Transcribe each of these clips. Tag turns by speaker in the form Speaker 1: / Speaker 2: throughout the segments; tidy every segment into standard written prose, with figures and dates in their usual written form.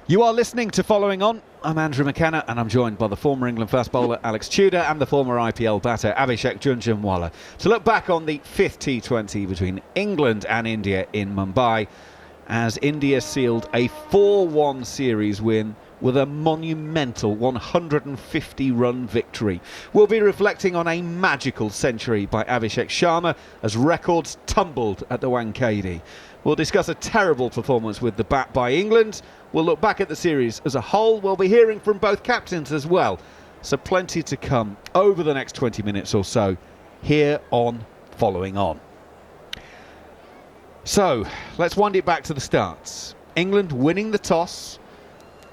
Speaker 1: You are listening to Following On. I'm Andrew McKenna and I'm joined by the former England fast bowler Alex Tudor and the former IPL batter Abhishek Jhunjhunwala to look back on the fifth T20 between England and India in Mumbai as India sealed a 4-1 series win with a monumental 150-run victory. We'll be reflecting on a magical century by Abhishek Sharma as records tumbled at the Wankhede. We'll discuss a terrible performance with the bat by England. We'll look back at the series as a whole. We'll be hearing from both captains as well. So plenty to come over the next 20 minutes or so here on Following On. So let's wind it back to the starts. England winning the toss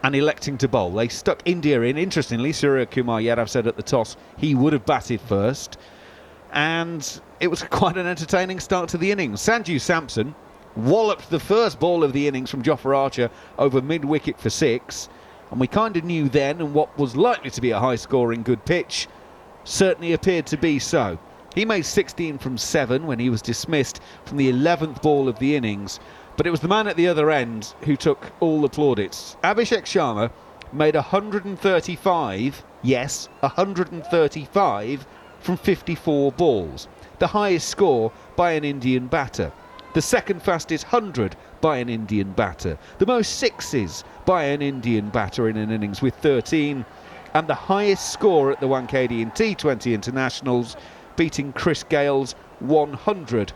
Speaker 1: and electing to bowl. They stuck India in. Interestingly, Surya Kumar Yadav said at the toss he would have batted first. And it was quite an entertaining start to the innings. Sanju Samson walloped the first ball of the innings from Jofra Archer over mid-wicket for 6. And we kind of knew then, and what was likely to be a high-scoring good pitch certainly appeared to be so. He made 16 from 7 when he was dismissed from the 11th ball of the innings. But it was the man at the other end who took all the plaudits. Abhishek Sharma made 135, yes, 135 from 54 balls. The highest score by an Indian batter. The second fastest 100 by an Indian batter. The most sixes by an Indian batter in an innings with 13. And the highest score at the Wankhede in T20 internationals, beating Chris Gale's 100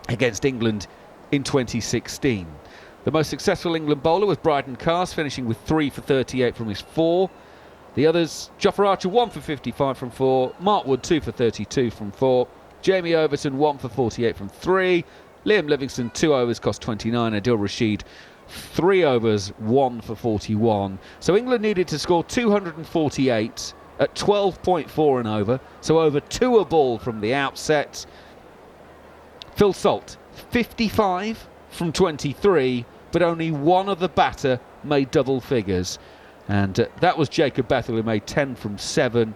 Speaker 1: against England in 2016. The most successful England bowler was Bryden Cast, finishing with 3 for 38 from his 4. The others, Jofra Archer 1 for 55 from 4, Mark Wood 2 for 32 from 4, Jamie Overton 1 for 48 from 3, Liam Livingstone 2 overs cost 29, Adil Rashid 3 overs 1 for 41. So England needed to score 248 at 12.4 an over, so over 2 a ball from the outset. Phil Salt 55 from 23, but only one of the batter made double figures. And that was Jacob Bethel, who made 10 from 7.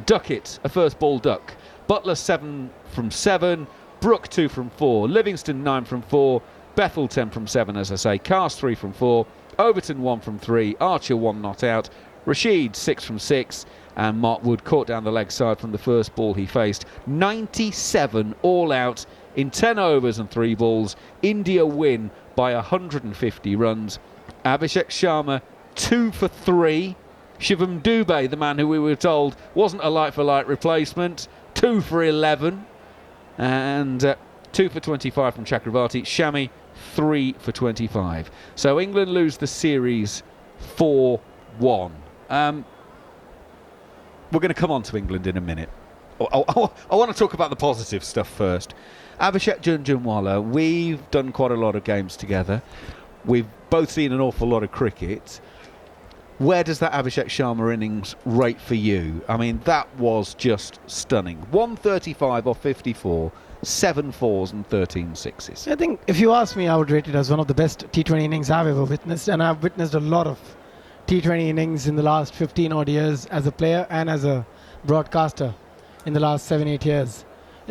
Speaker 1: Duckett, a first ball duck. Butler 7 from 7. Brook 2 from 4. Livingston 9 from 4. Bethel 10 from 7, as I say. Cast 3 from 4. Overton 1 from 3. Archer 1 not out. Rashid 6 from 6. And Mark Wood caught down the leg side from the first ball he faced. 97 all out in 10 overs and 3 balls. India win by 150 runs. Abhishek Sharma 2 for 3. Shivam Dubey, the man who we were told wasn't a like-for-like replacement, 2 for 11. And 2 for 25 from Chakravarti. Shami 3 for 25. So England lose the series 4-1. We're going to come on to England in a minute. I want to talk about the positive stuff first. Abhishek Jhunjhunwala, we've done quite a lot of games together. We've both seen an awful lot of cricket. Where does that Abhishek Sharma innings rate for you? I mean, that was just stunning. 135 off 54, 7 fours and 13 sixes.
Speaker 2: I think if you ask me, I would rate it as one of the best T20 innings I've ever witnessed. And I've witnessed a lot of T20 innings in the last 15 odd years as a player and as a broadcaster in the last 7-8 years.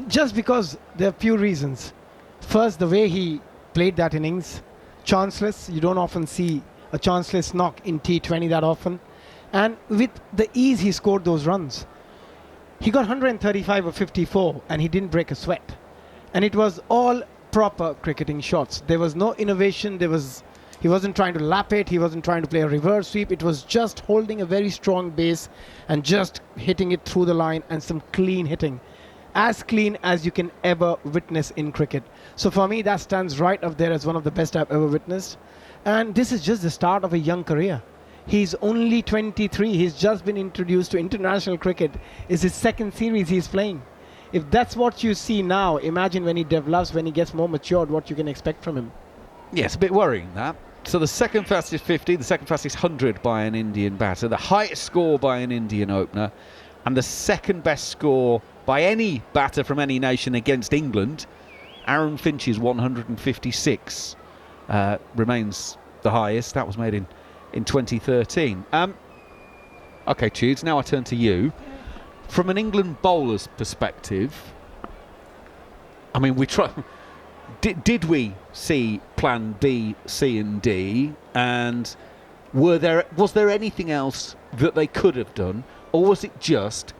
Speaker 2: Just because there are few reasons. First, the way he played that innings, chanceless. You don't often see a chanceless knock in T20 that often. And with the ease he scored those runs. He got 135 or 54 and he didn't break a sweat. And it was all proper cricketing shots. There was no innovation. He wasn't trying to lap it. He wasn't trying to play a reverse sweep. It was just holding a very strong base and just hitting it through the line and some clean hitting. As clean as you can ever witness in cricket. So for me, that stands right up there as one of the best I've ever witnessed. And this is just the start of a young career. He's only 23. He's just been introduced to international cricket. It's his second series he's playing. If that's what you see now, imagine when he develops, when he gets more matured, what you can expect from him.
Speaker 1: Yes, a bit worrying that. So the second fastest 50, the second fastest 100 by an Indian batter, the highest score by an Indian opener, and the second best score by any batter from any nation against England. Aaron Finch's 156 remains the highest. That was made in 2013. OK, Tudes, now I turn to you. From an England bowler's perspective, I mean, we try. Did we see plan B, C and D? And Was there anything else that they could have done, or was it just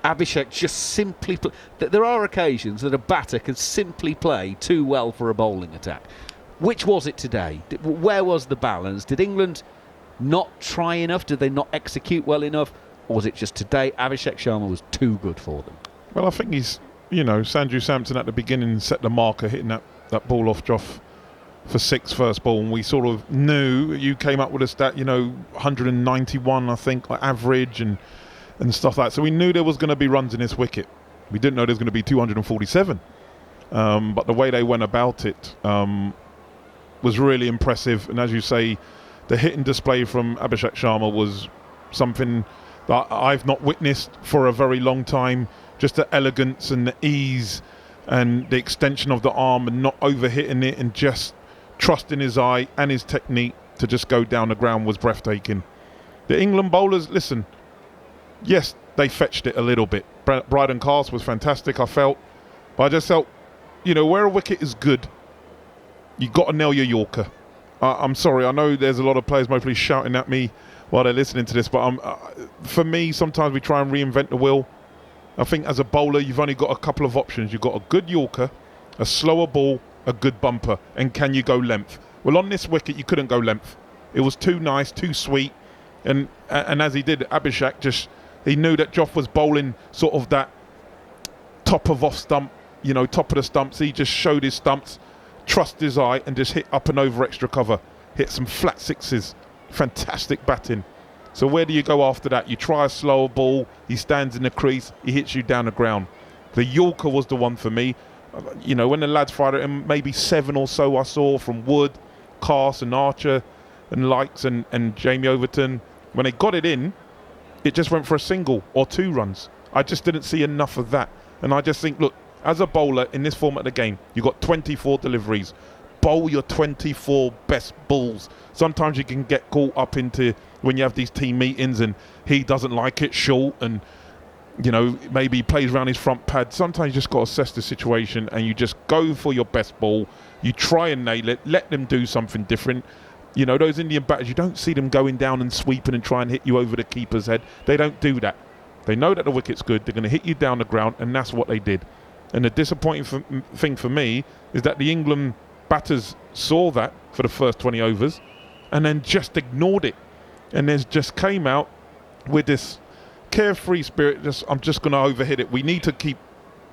Speaker 1: Abishek just simply... There are occasions that a batter can simply play too well for a bowling attack. Which was it today? Where was the balance? Did England not try enough? Did they not execute well enough? Or was it just today Abhishek Sharma was too good for them?
Speaker 3: Well, I think he's, Sanju Samson at the beginning set the marker, hitting that ball off Joff for 6 first ball, and we sort of knew, you came up with a stat, 191, I think, average and stuff like that. So we knew there was going to be runs in this wicket. We didn't know there was going to be 247. But the way they went about it was really impressive. And as you say, the hit and display from Abhishek Sharma was something that I've not witnessed for a very long time. Just the elegance and the ease and the extension of the arm and not overhitting it and just trusting his eye and his technique to just go down the ground was breathtaking. The England bowlers, listen, yes, they fetched it a little bit. Bryden Cast was fantastic, I felt. But I just felt, where a wicket is good, you got to nail your Yorker. I'm sorry, I know there's a lot of players mostly shouting at me while they're listening to this, but for me, sometimes we try and reinvent the wheel. I think as a bowler, you've only got a couple of options. You've got a good Yorker, a slower ball, a good bumper, and can you go length? Well, on this wicket, you couldn't go length. It was too nice, too sweet, and as he did, Abhishek he knew that Joff was bowling sort of that top of off stump, top of the stumps. He just showed his stumps, trust his eye, and just hit up and over extra cover. Hit some flat sixes. Fantastic batting. So where do you go after that? You try a slower ball, he stands in the crease, he hits you down the ground. The Yorker was the one for me. When the lads fired at him, maybe 7 or so I saw from Wood, Cast and Archer and Likes and Jamie Overton. When they got it in, it just went for a single or 2 runs. I just didn't see enough of that. And I just think, look, as a bowler in this format of the game, you've got 24 deliveries. Bowl your 24 best balls. Sometimes you can get caught up into when you have these team meetings and he doesn't like it short and maybe he plays around his front pad. Sometimes you just got to assess the situation and you just go for your best ball. You try and nail it. Let them do something different. Those Indian batters, you don't see them going down and sweeping and try and hit you over the keeper's head. They don't do that. They know that the wicket's good. They're going to hit you down the ground, and that's what they did. And the disappointing thing for me is that the England batters saw that for the first 20 overs and then just ignored it. And then just came out with this carefree spirit, I'm just going to overhit it. We need to keep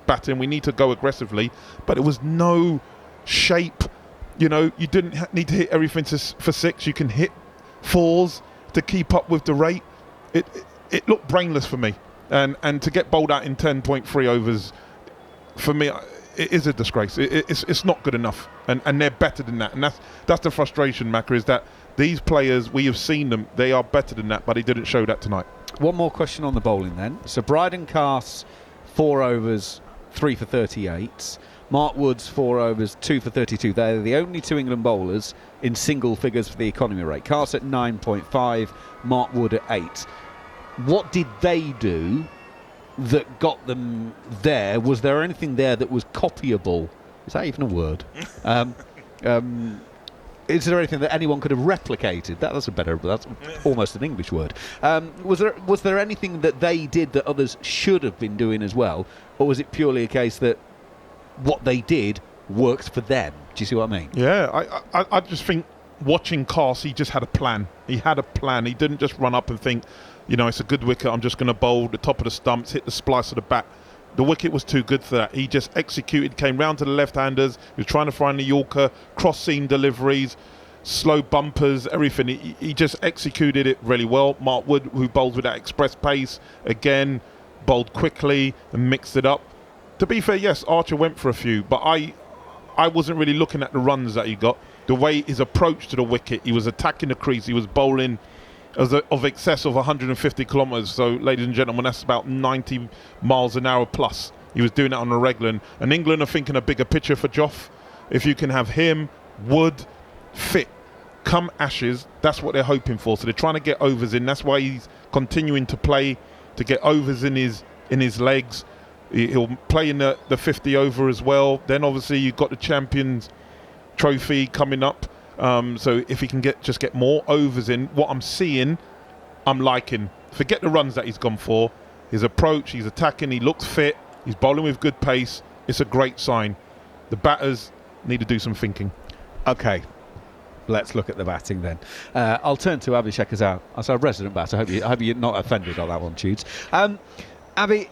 Speaker 3: batting. We need to go aggressively. But it was no shape. You didn't need to hit everything for 6. You can hit 4s to keep up with the rate. It looked brainless for me. And to get bowled out in 10.3 overs, for me, it is a disgrace. It's not good enough. And they're better than that. And that's the frustration, Macca, is that these players, we have seen them, they are better than that, but he didn't show that tonight.
Speaker 1: One more question on the bowling then. So Bryden Cast's 4 overs, 3 for 38. Mark Wood's 4 overs, 2 for 32. They're the only 2 England bowlers in single figures for the economy rate. Cast at 9.5, Mark Wood at 8. What did they do that got them there? Was there anything there that was copyable? Is that even a word? Is there anything that anyone could have replicated? That's almost an English word. Was there anything that they did that others should have been doing as well? Or was it purely a case that what they did worked for them? Do you see what I mean?
Speaker 3: Yeah, I just think watching Cast, he just had a plan. He had a plan. He didn't just run up and think, it's a good wicket, I'm just going to bowl the top of the stumps, hit the splice of the bat. The wicket was too good for that. He just executed, came round to the left-handers, he was trying to find the Yorker, cross-seam deliveries, slow bumpers, everything. He just executed it really well. Mark Wood, who bowled with that express pace, again, bowled quickly and mixed it up. To be fair, yes, Archer went for a few, but I wasn't really looking at the runs that he got. The way his approach to the wicket, he was attacking the crease, he was bowling of excess of 150 kilometres. So, ladies and gentlemen, that's about 90 miles an hour plus. He was doing that on a regular. And England are thinking a bigger picture for Joff. If you can have him, Wood, fit, come Ashes, that's what they're hoping for. So they're trying to get overs in. That's why he's continuing to play, to get overs in his legs. He'll play in the 50 over as well. Then obviously you've got the Champions Trophy coming up. So if he can get more overs in, what I'm seeing, I'm liking. Forget the runs that he's gone for. His approach, he's attacking, he looks fit, he's bowling with good pace. It's a great sign. The batters need to do some thinking.
Speaker 1: Okay, let's look at the batting then. I'll turn to Abhishek as our resident batter. I hope you're not offended on that one, Tudes. Abby,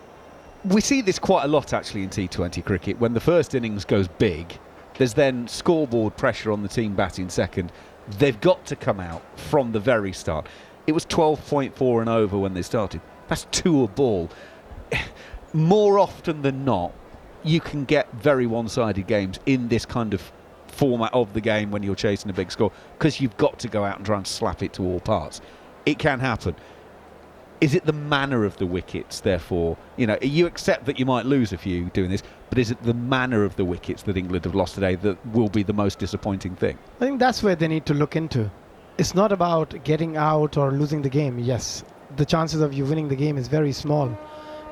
Speaker 1: we see this quite a lot actually in T20 cricket. When the first innings goes big, there's then scoreboard pressure on the team batting second. They've got to come out from the very start. It was 12.4 and over when they started. That's 2 a ball. More often than not, you can get very one-sided games in this kind of format of the game when you're chasing a big score, because you've got to go out and try and slap it to all parts. It can happen. Is it the manner of the wickets, therefore? You accept that you might lose a few doing this, but is it the manner of the wickets that England have lost today that will be the most disappointing thing?
Speaker 2: I think that's where they need to look into. It's not about getting out or losing the game. Yes, the chances of you winning the game is very small,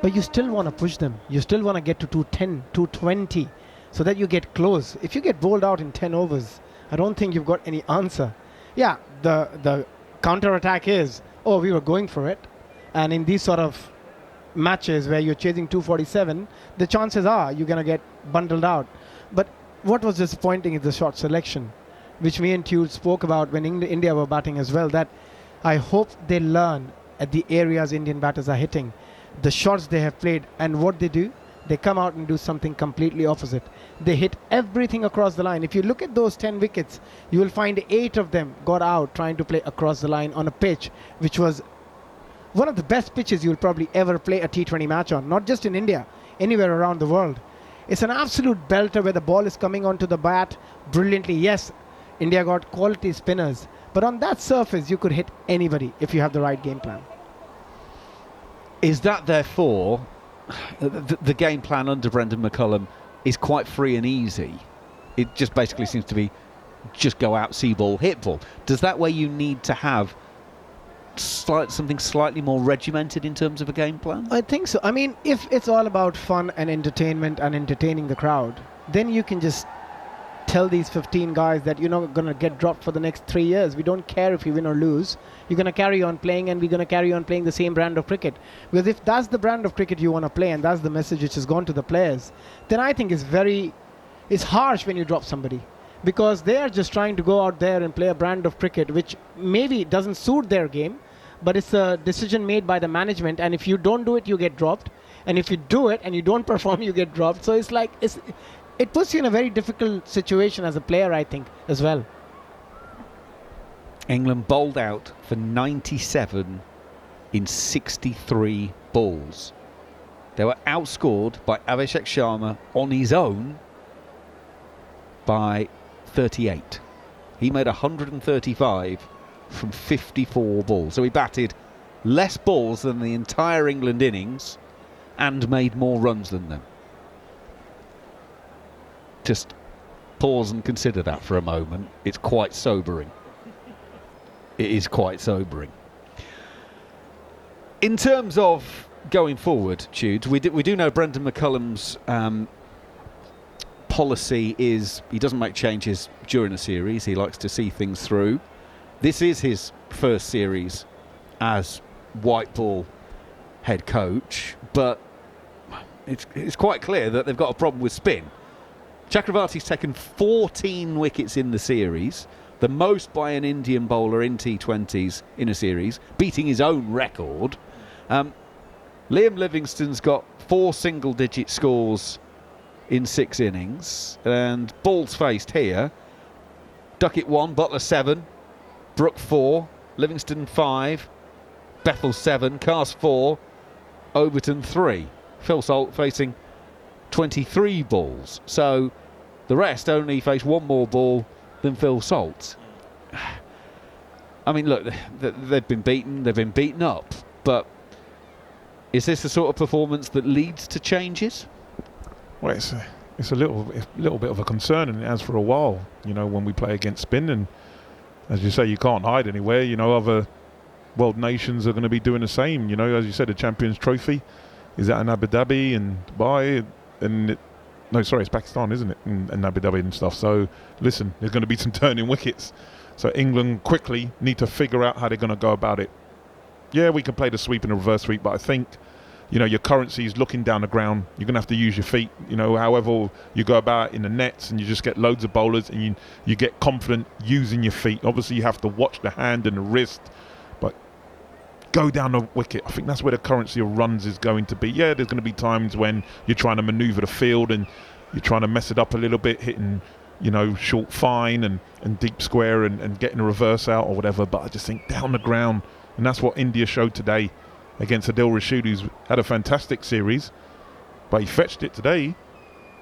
Speaker 2: but you still want to push them. You still want to get to 210, 220, so that you get close. If you get bowled out in 10 overs, I don't think you've got any answer. Yeah, the counter-attack is, we were going for it. And in these sort of matches where you're chasing 247, the chances are you're going to get bundled out. But what was disappointing is the shot selection, which me and Tude spoke about when India were batting as well, that I hope they learn at the areas Indian batters are hitting, the shots they have played, and what they do, they come out and do something completely opposite. They hit everything across the line. If you look at those 10 wickets, you will find 8 of them got out trying to play across the line on a pitch, which was one of the best pitches you'll probably ever play a T20 match on, not just in India, anywhere around the world. It's an absolute belter where the ball is coming onto the bat brilliantly. Yes, India got quality spinners, but on that surface, you could hit anybody if you have the right game plan.
Speaker 1: Is that therefore the game plan under Brendan McCullum is quite free and easy? It just basically seems to be just go out, see ball, hit ball. Does that way you need to have something slightly more regimented in terms of a game plan?
Speaker 2: I think so. I mean, if it's all about fun and entertainment and entertaining the crowd, then you can just tell these 15 guys that you're not going to get dropped for the next 3 years. We don't care if you win or lose. You're going to carry on playing, and we're going to carry on playing the same brand of cricket. Because if that's the brand of cricket you want to play, and that's the message which has gone to the players, then I think it's harsh when you drop somebody. Because they are just trying to go out there and play a brand of cricket which maybe doesn't suit their game, but it's a decision made by the management, and if you don't do it, you get dropped. And if you do it and you don't perform, you get dropped. So it's like, it puts you in a very difficult situation as a player, I think, as well.
Speaker 1: England bowled out for 97 in 63 balls. They were outscored by Abhishek Sharma on his own by 38. He made 135 from 54 balls. So he batted less balls than the entire England innings and made more runs than them. Just pause and consider that for a moment. It's quite sobering. It is quite sobering. In terms of going forward, Tudes, we do know Brendan McCullum's policy is he doesn't make changes during a series. He likes to see things through. This is his first series as white ball head coach, but it's quite clear that they've got a problem with spin. Chakravarti's taken 14 wickets in the series, the most by an Indian bowler in T20s in a series, beating his own record. Liam Livingstone's got 4 single-digit scores in 6 innings, and balls faced here: Duckett 1, Butler 7, Brook 4, Livingstone 5, Bethel 7, Cast 4, Overton 3. Phil Salt facing 23 balls. So the rest only face 1 more ball than Phil Salt. I mean, look, they've been beaten up, but is this the sort of performance that leads to changes?
Speaker 3: Well, it's a little bit of a concern, and it has for a while. When we play against spin, and as you say, you can't hide anywhere. Other world nations are going to be doing the same. As you said, the Champions Trophy is out in Abu Dhabi and Dubai, and No, sorry, it's Pakistan, isn't it? And Abu Dhabi and stuff. So, listen, there's going to be some turning wickets. So England quickly need to figure out how they're going to go about it. Yeah, we can play the sweep and the reverse sweep, but I think, your currency is looking down the ground. You're going to have to use your feet, however you go about in the nets, and you just get loads of bowlers, and you get confident using your feet. Obviously, you have to watch the hand and the wrist, but go down the wicket. I think that's where the currency of runs is going to be. Yeah, there's going to be times when you're trying to manoeuvre the field and you're trying to mess it up a little bit, hitting, short fine and deep square and getting a reverse out or whatever. But I just think down the ground, and that's what India showed today against Adil Rashid, who's had a fantastic series, but he fetched it today.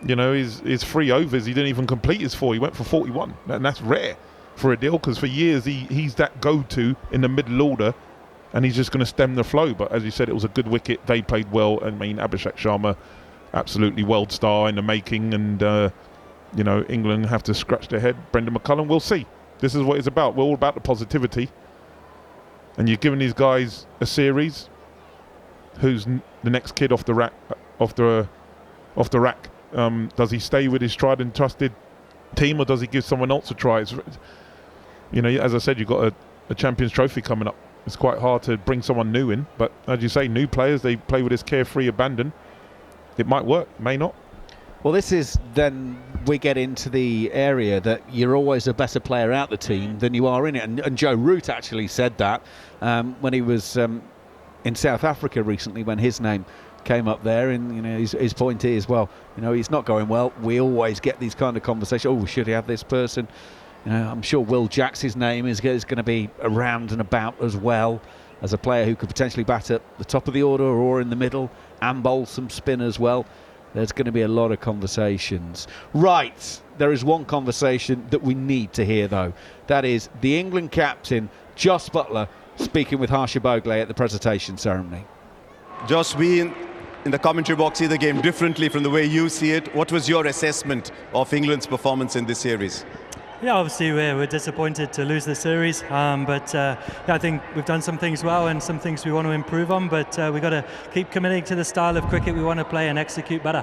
Speaker 3: His 3 overs, he didn't even complete his 4. He went for 41, and that's rare for Adil, because for years he's that go-to in the middle order, and he's just going to stem the flow. But as you said, it was a good wicket. They played well. I mean, Abhishek Sharma, absolutely world star in the making, and England have to scratch their head. Brendan McCullum, we'll see. This is what it's about. We're all about the positivity, and you're giving these guys a series. Who's the next kid off the rack? Does he stay with his tried and trusted team, or does he give someone else a try? As I said, you've got a Champions Trophy coming up. It's quite hard to bring someone new in, but as you say, new players, they play with this carefree abandon. It might work, may not.
Speaker 1: Well, this is then we get into the area that you're always a better player out the team than you are in it. And Joe Root actually said that when he was in South Africa recently, when his name came up there. And his point is, well, he's not going well. We always get these kind of conversations. Oh, should he have this person? I'm sure Will Jacks's name is going to be around and about as well, as a player who could potentially bat at the top of the order or in the middle and bowl some spin as well. There's going to be a lot of conversations. Right, there is one conversation that we need to hear, though. That is the England captain, Jos Buttler, speaking with Harsha Bhogle at the presentation ceremony.
Speaker 4: Jos, we in the commentary box see the game differently from the way you see it. What was your assessment of England's performance in this series?
Speaker 5: Yeah, obviously we're disappointed to lose the series, but I think we've done some things well and some things we want to improve on, but we've got to keep committing to the style of cricket we want to play and execute better.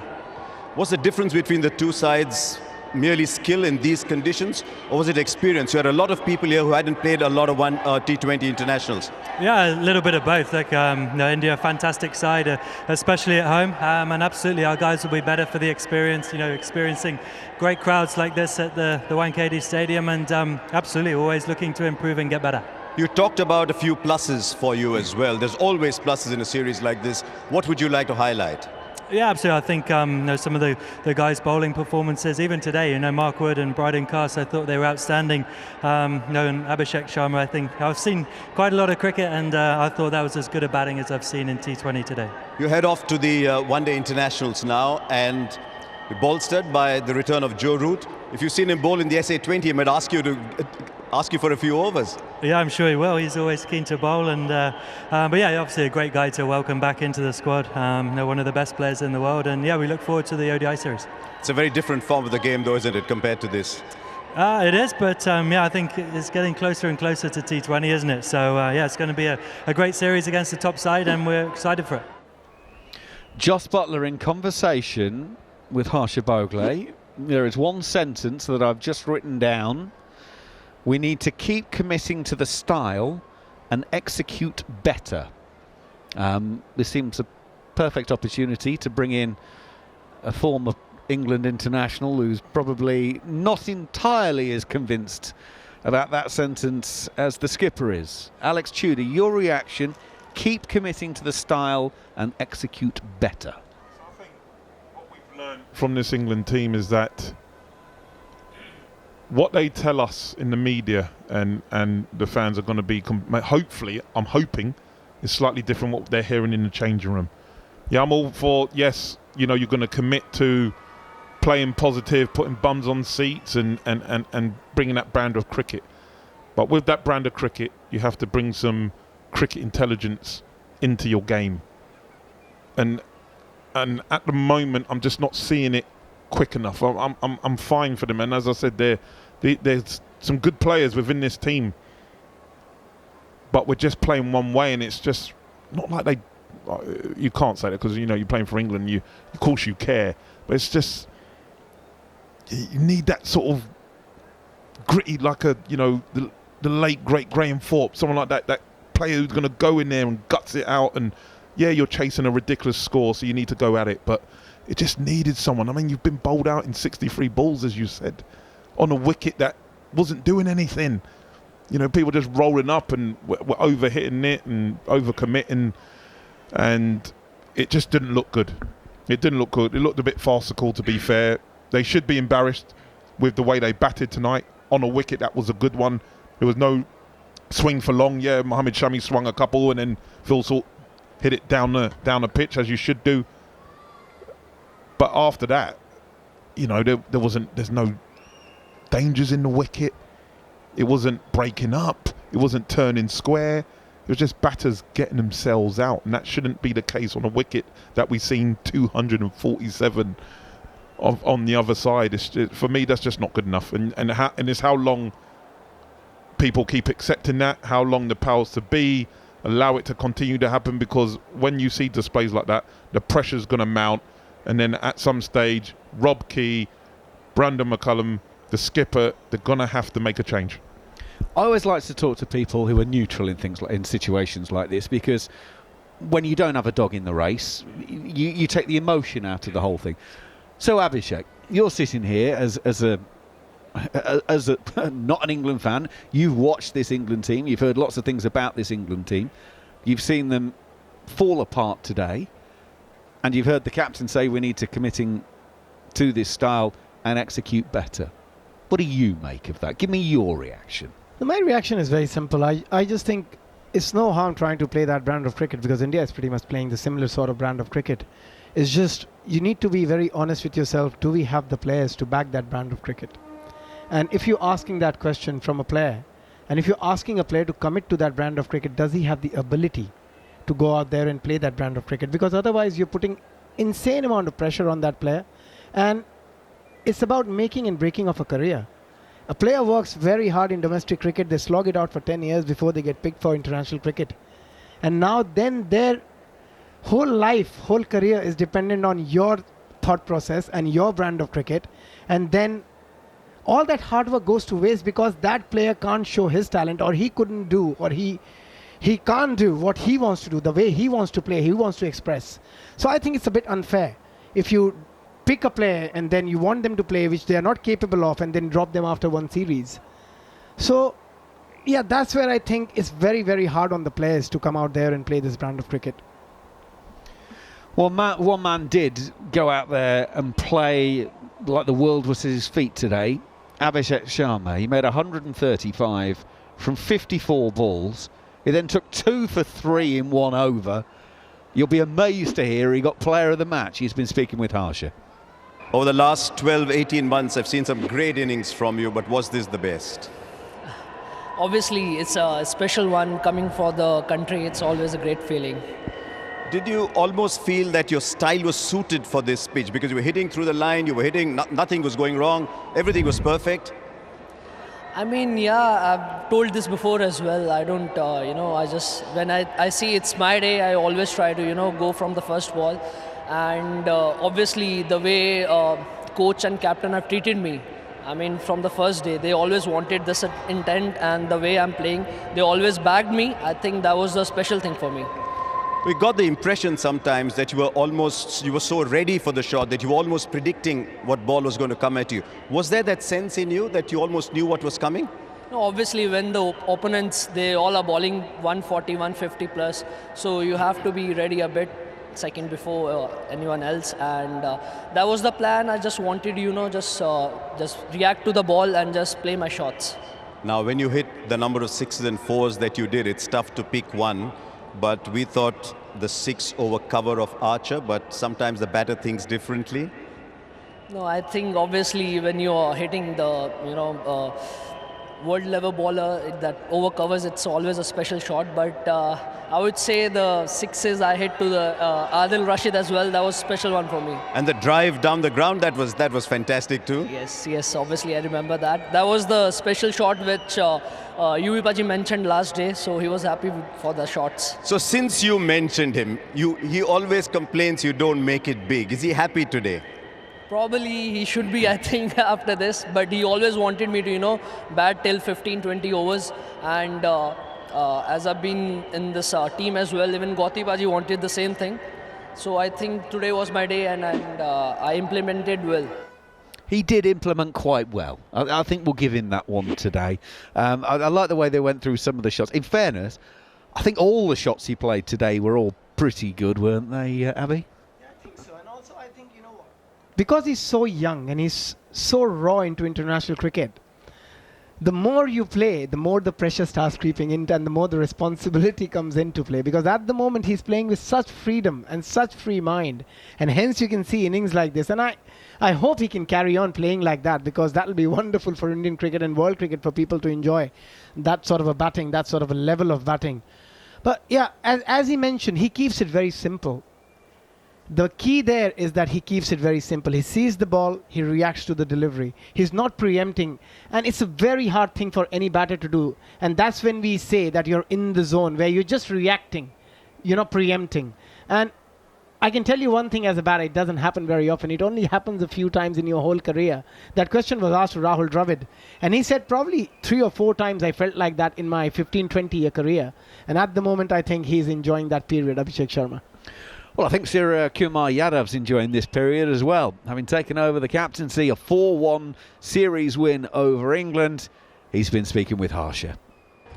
Speaker 4: What's the difference between the two sides? Merely skill in these conditions, or was it experience? You had a lot of people here who hadn't played a lot of T20 internationals.
Speaker 5: Yeah, a little bit of both. Like India, fantastic side, especially at home, and absolutely our guys will be better for the experience. Experiencing great crowds like this at the Wankhede Stadium, and absolutely always looking to improve and get better.
Speaker 4: You talked about a few pluses for you as well. There's always pluses in a series like this. What would you like to highlight?
Speaker 5: Yeah, absolutely. I think some of the guys' bowling performances, even today, Mark Wood and Bryden Cast, I thought they were outstanding. And Abhishek Sharma, I think I've seen quite a lot of cricket, and I thought that was as good a batting as I've seen in T20 today. You
Speaker 4: head off to the one-day internationals now, and you're bolstered by the return of Joe Root. If you've seen him bowl in the SA20, he might ask you for a few overs.
Speaker 5: Yeah, I'm sure he will. He's always keen to bowl, and but yeah, obviously a great guy to welcome back into the squad. One of the best players in the world, and yeah, we look forward to the ODI series.
Speaker 4: It's a very different form of the game, though, isn't it, compared to this?
Speaker 5: It is, but I think it's getting closer and closer to T20, isn't it? So yeah, it's going to be a great series against the top side, and we're excited for it.
Speaker 1: Jos Buttler in conversation with Harsha Bhogle. There is one sentence that I've just written down. We need to keep committing to the style and execute better. This seems a perfect opportunity to bring in a former England international who's probably not entirely as convinced about that sentence as the skipper is. Alex Tudor, your reaction, keep committing to the style and execute better.
Speaker 3: I think what we've learned from this England team is that what they tell us in the media and the fans are going to be, hopefully, I'm hoping, is slightly different what they're hearing in the changing room. Yeah, I'm all for, yes, you're going to commit to playing positive, putting bums on seats and bringing that brand of cricket. But with that brand of cricket, you have to bring some cricket intelligence into your game. And at the moment, I'm just not seeing it quick enough. I'm fine for them, and as I said, there's some good players within this team, but we're just playing one way, and it's just not like they. You can't say that because you're playing for England. Of course you care, but it's just you need that sort of gritty, like a, you know, the late great Graham Thorpe, someone like that player who's going to go in there and guts it out. And yeah, you're chasing a ridiculous score, so you need to go at it, but it just needed someone. I mean, you've been bowled out in 63 balls, as you said, on a wicket that wasn't doing anything. You know, people just rolling up and were over-hitting it and over-committing, and it just didn't look good. It didn't look good. It looked a bit farcical, to be fair. They should be embarrassed with the way they batted tonight on a wicket that was a good one. There was no swing for long. Yeah, Mohammed Shami swung a couple, and then Phil Salt hit it down the pitch, as you should do. But after that, you know, there's no dangers in the wicket. It wasn't breaking up. It wasn't turning square. It was just batters getting themselves out, and that shouldn't be the case on a wicket that we've seen 247 on the other side. For me, that's just not good enough. And it's how long people keep accepting that, how long the powers to be allow it to continue to happen, because when you see displays like that, the pressure's going to mount, and then at some stage, Rob Key, Brandon McCullum, the skipper, they're going to have to make a change.
Speaker 1: I always like to talk to people who are neutral in situations like this, because when you don't have a dog in the race, you take the emotion out of the whole thing. So Abhishek, you're sitting here as a not an England fan. You've watched this England team. You've heard lots of things about this England team. You've seen them fall apart today, and you've heard the captain say we need to committing to this style and execute better. What do you make of that? Give me your reaction.
Speaker 2: My reaction is very simple. I just think it's no harm trying to play that brand of cricket, because India is pretty much playing the similar sort of brand of cricket. It's just you need to be very honest with yourself. Do we have the players to back that brand of cricket? And if you're asking that question from a player, and if you're asking a player to commit to that brand of cricket, does he have the ability to go out there and play that brand of cricket? Because otherwise you're putting insane amount of pressure on that player, and it's about making and breaking of a career. A player works very hard in domestic cricket. They slog it out for 10 years before they get picked for international cricket. And now then their whole life, whole career is dependent on your thought process and your brand of cricket. And then all that hard work goes to waste because that player can't show his talent, or he couldn't do, or he can't do what he wants to do, the way he wants to play, he wants to express. So I think it's a bit unfair if you pick a player and then you want them to play which they are not capable of, and then drop them after one series. So yeah, that's where I think it's very, very hard on the players to come out there and play this brand of cricket.
Speaker 1: Well, one man did go out there and play like the world was at his feet today. Abhishek Sharma. He made 135 from 54 balls. He then took 2 for 3 in 1 over. You'll be amazed to hear he got player of the match. He's been speaking with Harsha.
Speaker 4: Over the last 12, 18 months, I've seen some great innings from you, but was this the best?
Speaker 6: Obviously, it's a special one coming for the country. It's always a great feeling.
Speaker 4: Did you almost feel that your style was suited for this pitch? Because you were hitting through the line, you were hitting, nothing was going wrong, everything was perfect.
Speaker 6: I mean, yeah, I've told this before as well. I don't, I just, when I see it's my day, I always try to, go from the first ball. And obviously, the way coach and captain have treated me, I mean, from the first day, they always wanted this intent, and the way I'm playing, they always backed me. I think that was the special thing for me.
Speaker 4: We got the impression sometimes that you were so ready for the shot that you were almost predicting what ball was going to come at you. Was there that sense in you that you almost knew what was coming?
Speaker 6: No, obviously when the opponents, they all are bowling 140, 150 plus, so you have to be ready a bit second before anyone else, and that was the plan. I just wanted, just react to the ball and just play my shots.
Speaker 4: Now when you hit the number of 6s and 4s that you did, it's tough to pick one. But we thought the 6 over cover of Archer, but sometimes the batter thinks differently.
Speaker 6: No, I think obviously when you are hitting the, world level bowler that over covers, it's always a special shot. But I would say the 6s I hit to the Adil Rashid as well. That was a special one for me.
Speaker 4: And the drive down the ground, that was fantastic too.
Speaker 6: Yes. Obviously I remember that. That was the special shot which UV Paji mentioned last day. So he was happy for the shots.
Speaker 4: So since you mentioned him, he always complains you don't make it big. Is he happy today?
Speaker 6: Probably he should be, I think, after this. But he always wanted me to, bat till 15, 20 overs. And as I've been in this team as well, even Gauti Baji wanted the same thing. So I think today was my day, and I implemented well.
Speaker 1: He did implement quite well. I think we'll give him that one today. I like the way they went through some of the shots. In fairness, I think all the shots he played today were all pretty good, weren't they, Abby?
Speaker 2: Yeah, I think so. And also, I think, because he's so young and he's so raw into international cricket, the more you play, the more the pressure starts creeping in and the more the responsibility comes into play. Because at the moment, he's playing with such freedom and such free mind. And hence, you can see innings like this. And I hope he can carry on playing like that, because that will be wonderful for Indian cricket and world cricket for people to enjoy that sort of a batting, that sort of a level of batting. But yeah, as he mentioned, he keeps it very simple. The key there is that he keeps it very simple. He sees the ball, he reacts to the delivery. He's not preempting. And it's a very hard thing for any batter to do. And that's when we say that you're in the zone, where you're just reacting. You're not preempting. And I can tell you one thing as a batter, it doesn't happen very often. It only happens a few times in your whole career. That question was asked to Rahul Dravid. And he said probably 3 or 4 times I felt like that in my 15, 20-year career. And at the moment, I think he's enjoying that period, Abhishek Sharma.
Speaker 1: Well, I think Surya Kumar Yadav's enjoying this period as well. Having taken over the captaincy, a 4-1 series win over England. He's been speaking with Harsha.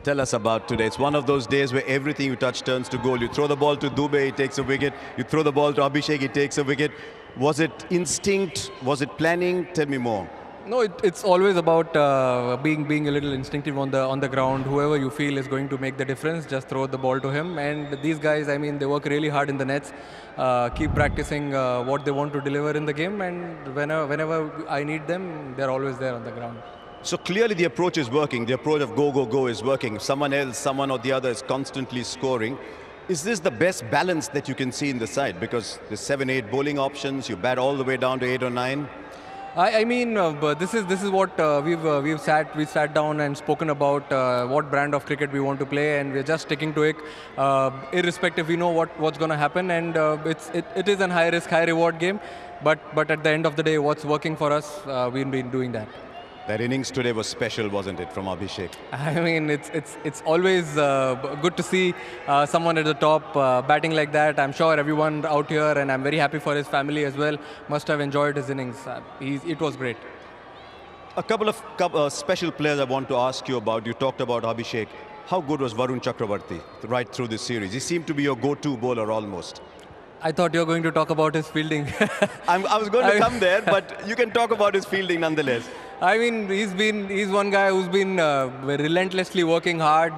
Speaker 4: Tell us about today. It's one of those days where everything you touch turns to gold. You throw the ball to Dubey, he takes a wicket. You throw the ball to Abhishek, he takes a wicket. Was it instinct? Was it planning? Tell me more.
Speaker 7: No, it's always about being a little instinctive on the ground. Whoever you feel is going to make the difference, just throw the ball to him. And these guys, I mean, they work really hard in the nets, keep practicing what they want to deliver in the game, and whenever I need them, they're always there on the ground.
Speaker 4: So clearly the approach is working. The approach of go, go, go is working. Someone else, someone or the other is constantly scoring. Is this the best balance that you can see in the side? Because there's 7-8 bowling options, you bat all the way down to 8 or 9.
Speaker 7: I mean, but this is what we've sat down and spoken about what brand of cricket we want to play, and we're just sticking to it, irrespective. We know what's going to happen, and it is a high risk, high reward game. But at the end of the day, what's working for us, we've been doing that.
Speaker 4: That innings today was special, wasn't it, from Abhishek?
Speaker 7: I mean, it's always good to see someone at the top batting like that. I'm sure everyone out here, and I'm very happy for his family as well, must have enjoyed his innings. It was great.
Speaker 4: A couple of special players I want to ask you about. You talked about Abhishek. How good was Varun Chakravarti right through this series? He seemed to be your go-to bowler almost.
Speaker 7: I thought you were going to talk about his fielding.
Speaker 4: I was going to come there, but you can talk about his fielding nonetheless.
Speaker 7: I mean, he's one guy who's been relentlessly working hard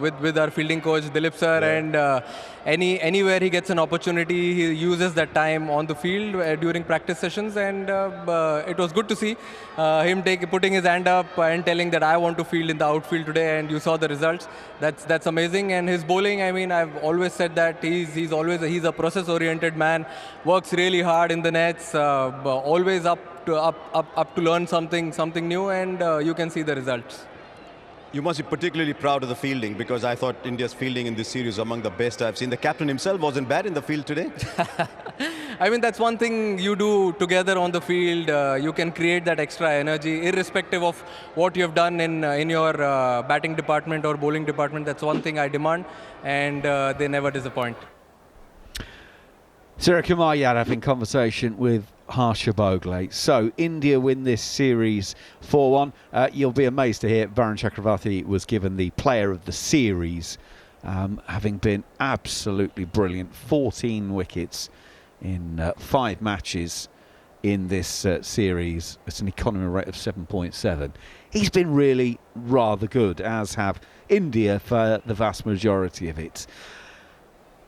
Speaker 7: with our fielding coach Dilip sir, yeah. And anywhere he gets an opportunity, he uses that time on the field during practice sessions, and it was good to see him putting his hand up and telling that I want to field in the outfield today, and you saw the results. That's amazing. And his bowling, I mean, I've always said that he's a process-oriented man, works really hard in the nets, always up to learn something new, and you can see the results.
Speaker 4: You must be particularly proud of the fielding, because I thought India's fielding in this series was among the best I've seen. The captain himself wasn't bad in the field today.
Speaker 7: I mean, that's one thing you do together on the field. You can create that extra energy, irrespective of what you have done in your batting department or bowling department. That's one thing I demand, and they never disappoint.
Speaker 1: Surya Kumar Yadav in conversation with Harsha Bhogle. So, India win this series 4-1. You'll be amazed to hear Varun Chakravarti was given the player of the series, having been absolutely brilliant. 14 wickets in 5 matches in this series. It's an economy rate of 7.7. He's been really rather good, as have India for the vast majority of it.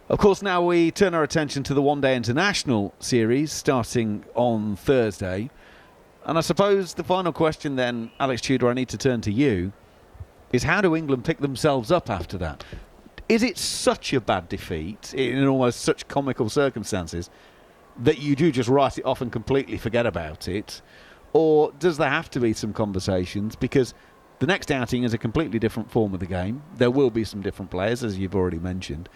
Speaker 1: Of course, now we turn our attention to the one-day international series starting on Thursday. And I suppose the final question then, Alex Tudor, I need to turn to you, is how do England pick themselves up after that? Is it such a bad defeat in almost such comical circumstances that you do just write it off and completely forget about it? Or does there have to be some conversations? Because the next outing is a completely different form of the game. There will be some different players, as you've already mentioned.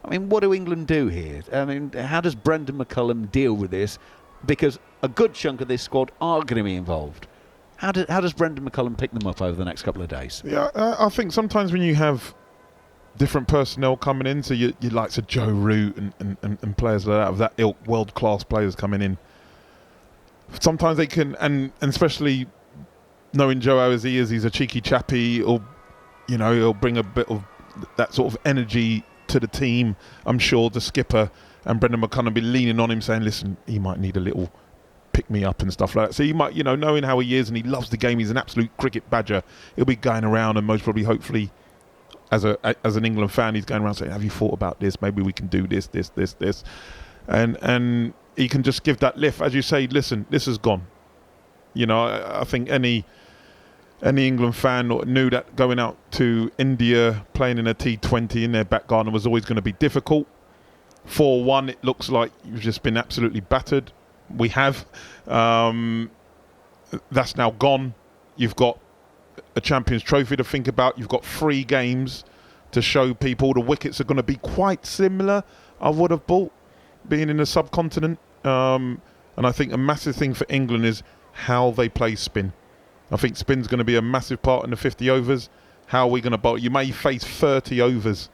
Speaker 1: I mean, what do England do here? I mean, how does Brendan McCullum deal with this? because a good chunk of this squad are going to be involved. How does Brendan McCullum pick them up over the next couple of days?
Speaker 3: Yeah, I think sometimes when you have different personnel coming in, so you like Joe Root and players like that, of that ilk, world-class players coming in, sometimes they can, and especially knowing Joe as he is, he's a cheeky chappy, or he'll bring a bit of that sort of energy to the team. I'm sure the skipper and Brendan McCullum will be leaning on him, saying, listen, he might need a little pick me up and stuff like that. So he might, knowing how he is and he loves the game, he's an absolute cricket badger, he'll be going around, and most probably, hopefully, as an England fan, he's going around saying, have you thought about this? Maybe we can do this. And he can just give that lift. As you say, listen, this is gone. I think any England fan knew that going out to India, playing in a T20 in their back garden was always going to be difficult. 4-1, it looks like you've just been absolutely battered. We have. That's now gone. You've got a Champions Trophy to think about. You've got 3 games to show people. The wickets are going to be quite similar, I would have thought, being in the subcontinent. And I think a massive thing for England is how they play spin. I think spin's going to be a massive part in the 50 overs. How are we going to bowl? You may face 30 overs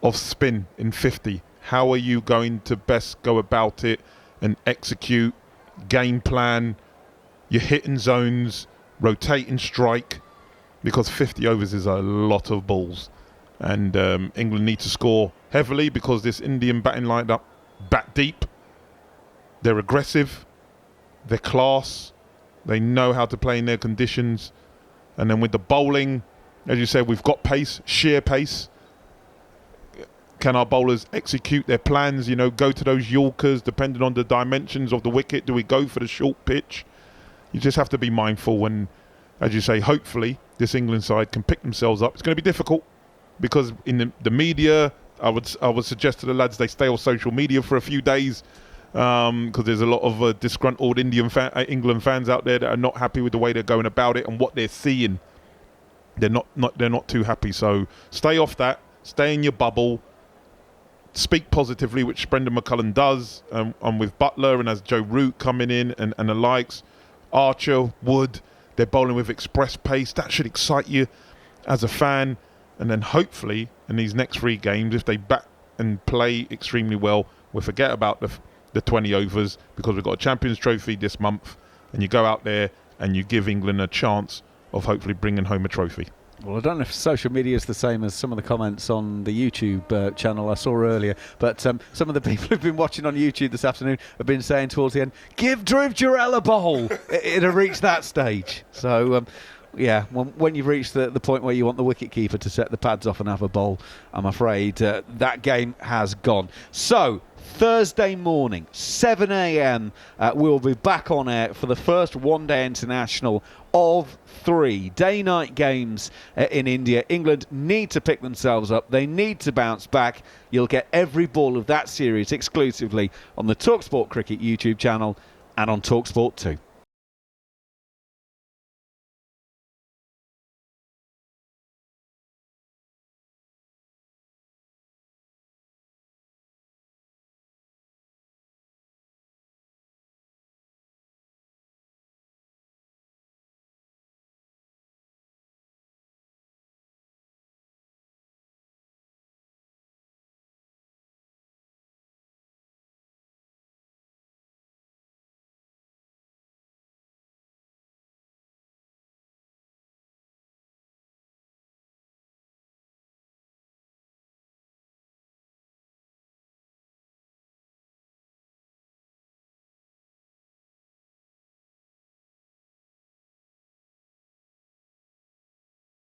Speaker 3: of spin in 50. How are you going to best go about it and execute, game plan, your hitting zones, rotating strike? Because 50 overs is a lot of balls. And England need to score heavily because this Indian batting lineup bat deep. They're aggressive. They're class. They know how to play in their conditions. And then with the bowling, as you said, we've got pace, sheer pace. Can our bowlers execute their plans? Go to those Yorkers, depending on the dimensions of the wicket. Do we go for the short pitch? You just have to be mindful when, as you say, hopefully this England side can pick themselves up. It's going to be difficult because in the media, I would suggest to the lads they stay off social media for a few days because there's a lot of disgruntled England fans out there that are not happy with the way they're going about it and what they're seeing. They're not too happy. So stay off that. Stay in your bubble. Speak positively, which Brendan McCullum does, and with Butler and as Joe Root coming in and the likes, Archer, Wood, they're bowling with express pace. That should excite you as a fan. And then hopefully in these next 3 games, if they bat and play extremely well, we'll forget about the 20 overs because we've got a Champions Trophy this month, and you go out there and you give England a chance of hopefully bringing home a trophy.
Speaker 1: Well, I don't know if social media is the same as some of the comments on the YouTube channel I saw earlier, but some of the people who've been watching on YouTube this afternoon have been saying towards the end, give Dhruv Jurel a bowl. It'll reach that stage. So, when you've reached the point where you want the wicket-keeper to set the pads off and have a bowl, I'm afraid that game has gone. So, Thursday morning, 7 a.m, we'll be back on air for the first one-day international of 3 day-night games in India. England need to pick themselves up. They need to bounce back. You'll get every ball of that series exclusively on the talkSPORT Cricket YouTube channel and on talkSPORT 2.